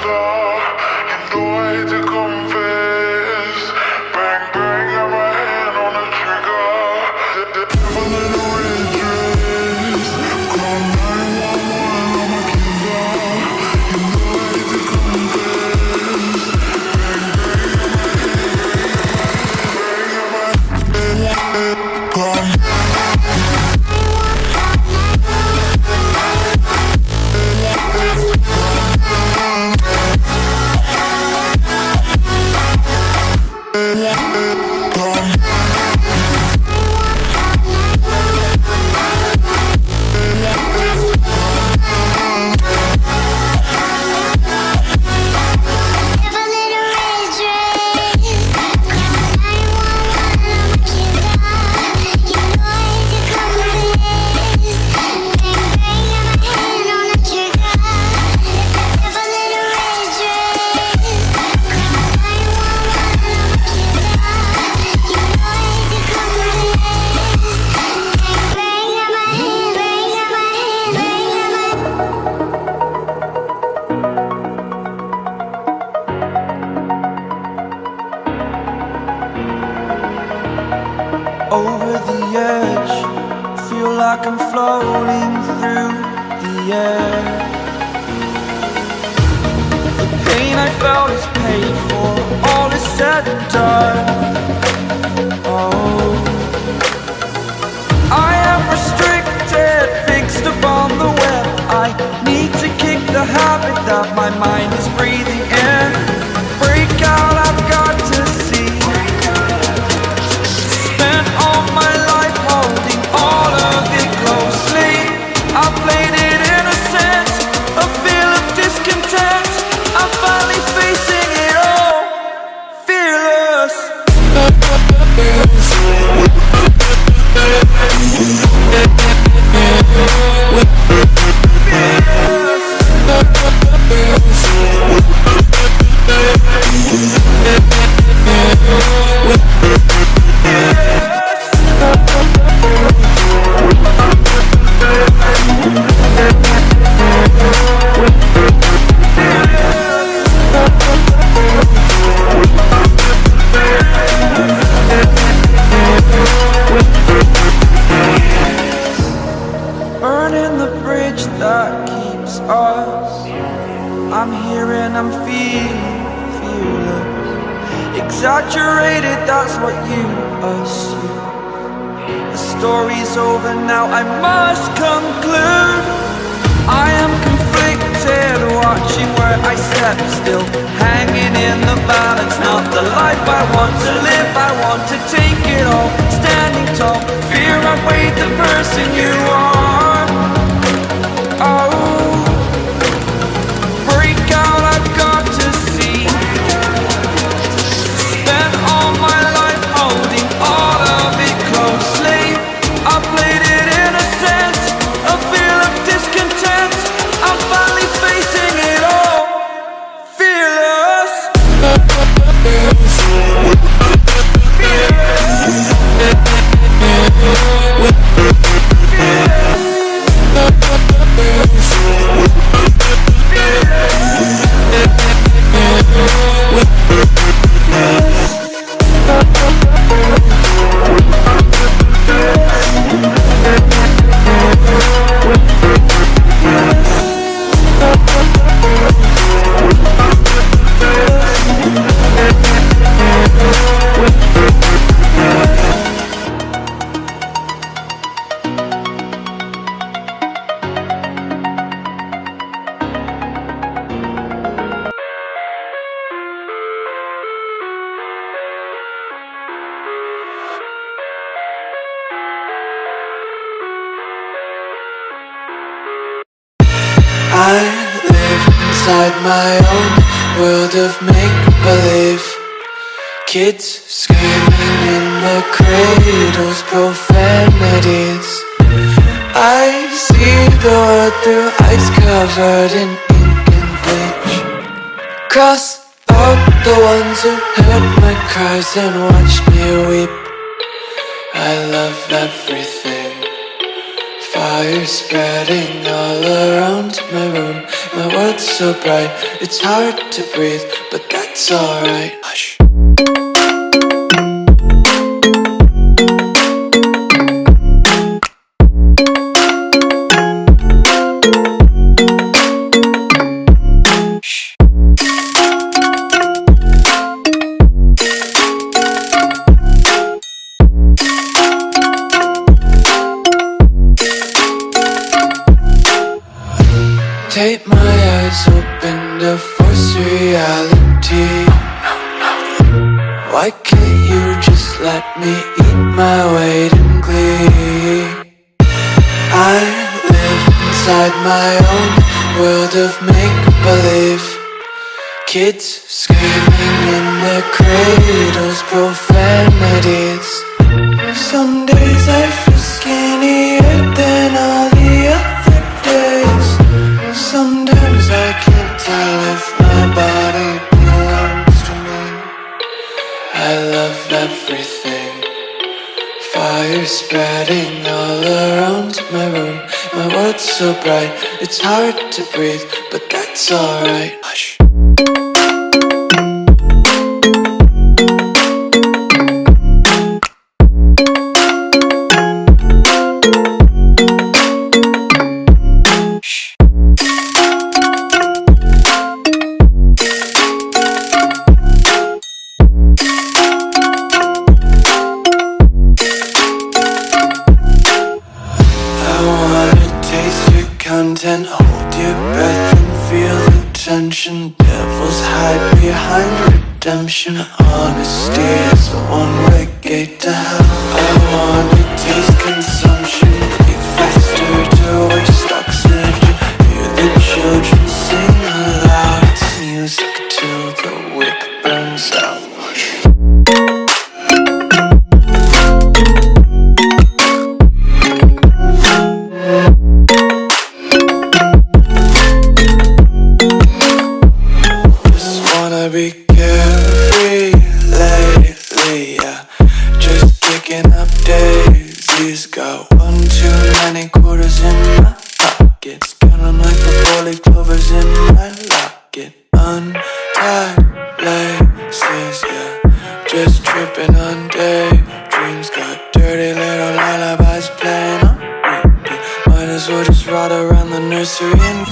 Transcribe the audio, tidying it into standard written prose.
quinta, y no hay to confess. Bang, bang, got my hand on the trigger. The devil in a red dress. Call 911 on my quinta, y no hay to confess. Bang, bang, got my hand, come. Over the edge, feel like I'm floating through the air. The pain I felt is paid for, all is said and done. Oh, I am restricted, fixed upon the web. I need to kick the habit that my mind is breathing in. Break out, I've got to see. Spent all my life holding all of it closely. I played it innocent, a feel of discontent. I'm finally facing it all, fearless. Burning the bridge that keeps us. I'm here and I'm feeling fearless. Exaggerated, that's what you assume. The story's over now, I must conclude. I am conflicted, watching where I step still, hanging in the balance. Not the life I want to live, I want to take it all. Standing tall, fear I weighed the person you are. Oh, break out, I've got to see. Spent all my life holding all of it closely. I played it innocent, a feel of discontent. I'm finally facing it all, fearless. I live inside my own world of make-believe. Kids screaming in the cradles, profanities. I see the world through eyes covered in ink and bleach. Cross out the ones who heard my cries and watched me weep. I love everything. Fire spreading all around my room, My world's so bright, it's hard to breathe, but that's alright. Hush. Take my eyes open to force reality. Why can't you just let me eat my weight in glee? I live inside my own world of make-believe. Kids screaming in their cradles, profanities. Some days I feel skinnier than all the other days. Sometimes I can't tell if my body belongs to me. I love everything. Fire spreading all around my room. My world's so bright, it's hard to breathe, but that's alright. Hush. Content, hold your breath and feel the tension. Devils hide behind redemption. Honesty is a one-way gate to hell. I wanna taste consumption, breathe faster to waste oxygen. Hear the children sing aloud. It's music till the wick burns out. Be carefree lately, yeah. Just kicking up daisies. Got one too many quarters in my pockets. Counting like the 4-leaf clovers in my locket. Untied laces, yeah. Just tripping on daydreams. Got dirty little lullabies playing on repeat. Might as well just ride around the nursery and